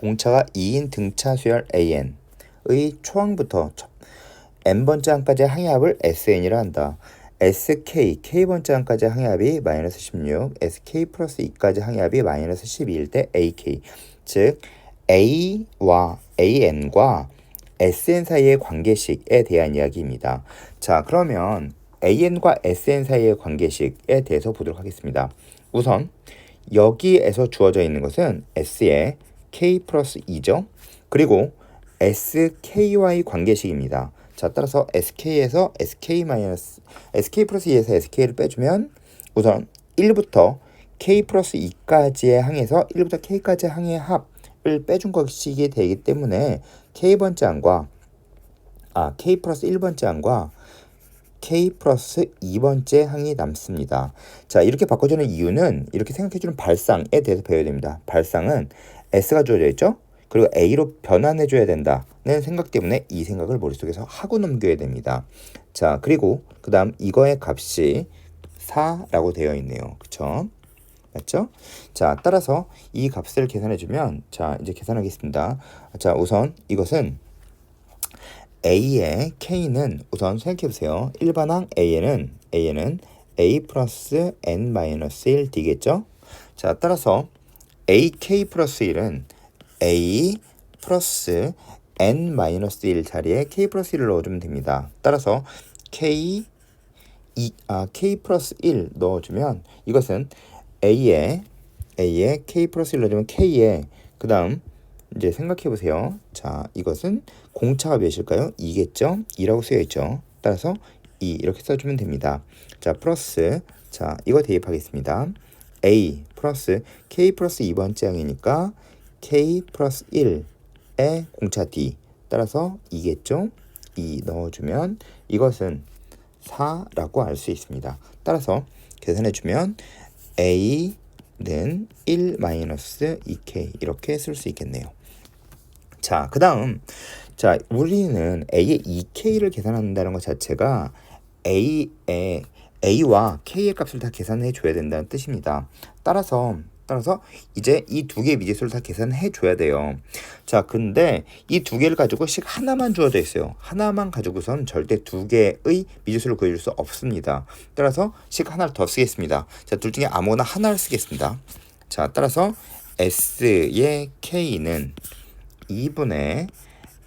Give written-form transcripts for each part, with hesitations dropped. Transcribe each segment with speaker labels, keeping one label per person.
Speaker 1: 공차가 2인 등차 수열 AN의 초항부터 n번째 항까지의 항해합을 SN이라 한다. SK, k번째 항까지의 항해합이 마이너스 16, SK 플러스 2까지 항해합이 마이너스 12일 때 AK. 즉 A와 AN과 SN 사이의 관계식에 대한 이야기입니다. 자, 그러면 AN과 SN 사이의 관계식에 대해서 보도록 하겠습니다. 우선 여기에서 주어져 있는 것은 S의 K 플러스 2죠. 그리고 SKY 관계식입니다. 자, 따라서 SK에서 SK 플러스 2에서 SK를 빼주면 우선 1부터 K 플러스 2까지의 항에서 1부터 K까지의 항의 합을 빼준 것이기 되기 때문에 K 플러스 1번째 항과 K 플러스 2번째 항이 남습니다. 자, 이렇게 바꿔주는 이유는 이렇게 생각해주는 발상에 대해서 배워야 됩니다. 발상은 S가 주어져 있죠? 그리고 A로 변환해줘야 된다는 생각 때문에 이 생각을 머릿속에서 하고 넘겨야 됩니다. 자, 그리고 그 다음 이거의 값이 4라고 되어 있네요. 그쵸? 맞죠? 자, 따라서 이 값을 계산해주면, 자, 이제 계산하겠습니다. 자, 우선 이것은 A의 K는 우선 생각해보세요. 일반항 A는 A 플러스 N-1 D겠죠? 자, 따라서 AK 플러스 1은 A 플러스 N-1 자리에 K 플러스 1을 넣어주면 됩니다. 따라서 K 플러스 1 넣어주면 이것은 A에 K 플러스 1 넣어주면 K에 그 다음 이제 생각해보세요. 자, 이것은 공차가 몇일까요? 2겠죠? 2라고 쓰여있죠. 따라서 2 이렇게 써주면 됩니다. 자, 플러스, 자, 이거 대입하겠습니다. A 플러스 K 플러스 2번째 항이니까 K 플러스 1의 공차 D 따라서 2겠죠? 2 넣어주면 이것은 4라고 알 수 있습니다. 따라서 계산해주면 A는 1-2K 이렇게 쓸 수 있겠네요. 자, 그 다음, 자, 우리는 A의 2K를 계산한다는 것 자체가 A와 K의 값을 다 계산해 줘야 된다는 뜻입니다. 따라서 이제 이 두 개의 미지수를 다 계산해 줘야 돼요. 자, 근데 이 두 개를 가지고 식 하나만 주어져 있어요. 하나만 가지고선 절대 두 개의 미지수를 구해줄 수 없습니다. 따라서 식 하나를 더 쓰겠습니다. 자, 둘 중에 아무거나 하나를 쓰겠습니다. 자, 따라서 S의 K는 2분의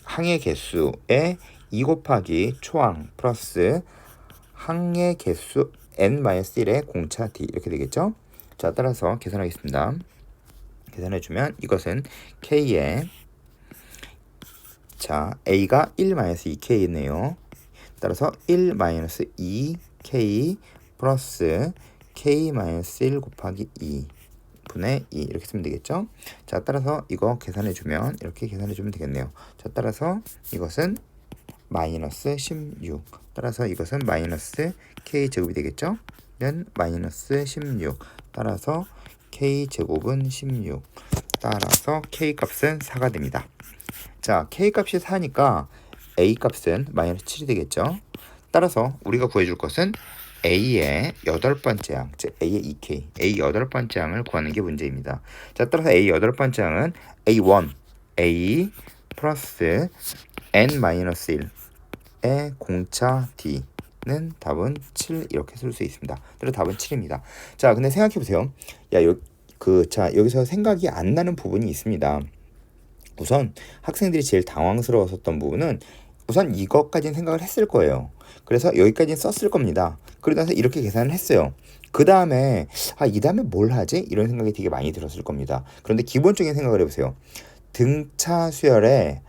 Speaker 1: 항의 개수에 2 곱하기 초항 플러스 항의 개수 N-1의 공차 D 이렇게 되겠죠? 자, 따라서 계산하겠습니다. 계산해주면 이것은 K에 자, A가 1-2K네요. 따라서 1-2K 플러스 K-1 곱하기 2 분의 2 이렇게 쓰면 되겠죠? 자, 따라서 이거 계산해주면 이렇게 계산해주면 되겠네요. 자, 따라서 이것은 마이너스 16 따라서 이것은 마이너스 K제곱이 되겠죠? 는 마이너스 16 따라서 K제곱은 16 따라서 K값은 4가 됩니다. 자, K값이 4니까 A값은 마이너스 7이 되겠죠? 따라서 우리가 구해줄 것은 A의 8번째 항, 즉 A의 2K, A 8번째 항을 구하는 게 문제입니다. 자, 따라서 A 8번째 항은 A1, A 플러스 N-1의 공차 D는 답은 7 이렇게 쓸 수 있습니다. 따라서 답은 7입니다. 자, 근데 생각해보세요. 여기서 생각이 안 나는 부분이 있습니다. 우선 학생들이 제일 당황스러웠었던 부분은 우선 이것까지는 생각을 했을 거예요. 그래서 여기까지는 썼을 겁니다. 그러면서 이렇게 계산을 했어요. 그 다음에 이 다음에 뭘 하지? 이런 생각이 되게 많이 들었을 겁니다. 그런데 기본적인 생각을 해보세요. 등차 수열의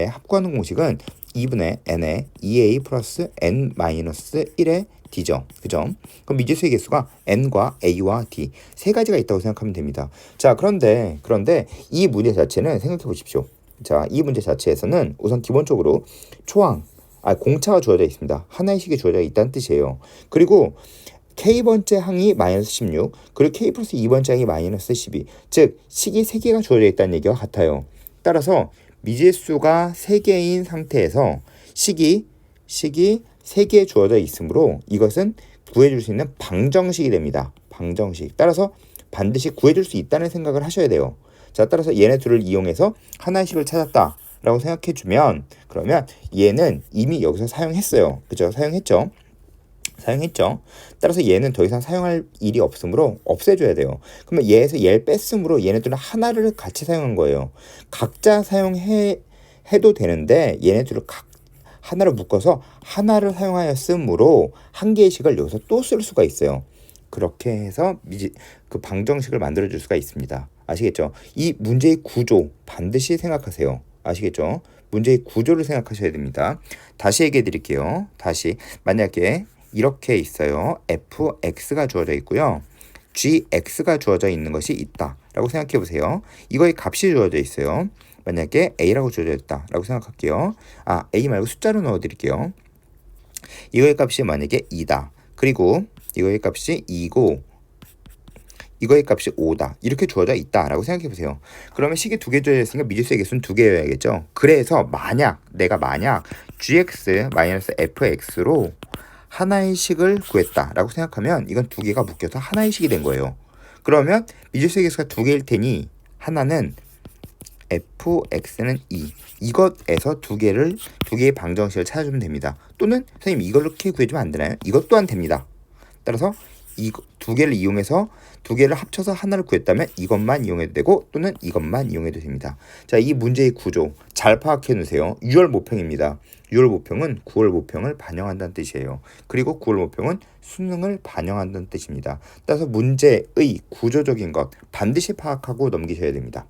Speaker 1: 합구하는 공식은 2분의 n의 2a 플러스 n-1의 d죠. 그죠? 그럼 미지수의 개수가 n과 a와 d 세 가지가 있다고 생각하면 됩니다. 자, 그런데 이 문제 자체는 생각해 보십시오. 자, 이 문제 자체에서는 우선 기본적으로 공차가 주어져 있습니다. 하나의 식이 주어져 있다는 뜻이에요. 그리고 K번째 항이 마이너스 16, 그리고 K 플러스 2번째 항이 마이너스 12. 즉, 식이 3개가 주어져 있다는 얘기와 같아요. 따라서 미지수가 3개인 상태에서 식이 3개 주어져 있으므로 이것은 구해줄 수 있는 방정식이 됩니다. 방정식. 따라서 반드시 구해줄 수 있다는 생각을 하셔야 돼요. 자, 따라서 얘네 둘을 이용해서 하나의 식을 찾았다 라고 생각해 주면, 그러면 얘는 이미 여기서 사용했어요. 그죠? 사용했죠? 따라서 얘는 더 이상 사용할 일이 없으므로 없애줘야 돼요. 그러면 얘에서 얘를 뺐으므로 얘네들은 하나를 같이 사용한 거예요. 각자 해도 되는데 얘네들을 하나를 묶어서 하나를 사용하였으므로 한 개의 식을 여기서 또 쓸 수가 있어요. 그렇게 해서 그 방정식을 만들어 줄 수가 있습니다. 아시겠죠? 이 문제의 구조 반드시 생각하세요. 아시겠죠? 문제의 구조를 생각하셔야 됩니다. 다시 얘기해 드릴게요. 다시 만약에 이렇게 있어요. fx가 주어져 있고요. gx가 주어져 있는 것이 있다 라고 생각해 보세요. 이거의 값이 주어져 있어요. 만약에 a라고 주어져 있다 라고 생각할게요. a 말고 숫자로 넣어 드릴게요. 이거의 값이 만약에 2다. 그리고 이거의 값이 2고 이거의 값이 5다. 이렇게 주어져 있다 라고 생각해 보세요. 그러면 식이 두 개 주어져 있으니까 미지수의 개수는 두 개여야겠죠. 그래서 내가 만약 gx-fx로 하나의 식을 구했다 라고 생각하면 이건 두 개가 묶여서 하나의 식이 된 거예요. 그러면 미지수의 개수가 두 개일 테니 하나는 fx는 2. 이것에서 두 개의 방정식을 찾아주면 됩니다. 또는 선생님 이렇게 구해주면 안 되나요? 이것 또한 됩니다. 따라서 이 두 개를 이용해서 두 개를 합쳐서 하나를 구했다면 이것만 이용해도 되고 또는 이것만 이용해도 됩니다. 자, 이 문제의 구조 잘 파악해 놓으세요. 유월 모평입니다. 유월 모평은 9월 모평을 반영한다는 뜻이에요. 그리고 9월 모평은 수능을 반영한다는 뜻입니다. 따라서 문제의 구조적인 것 반드시 파악하고 넘기셔야 됩니다.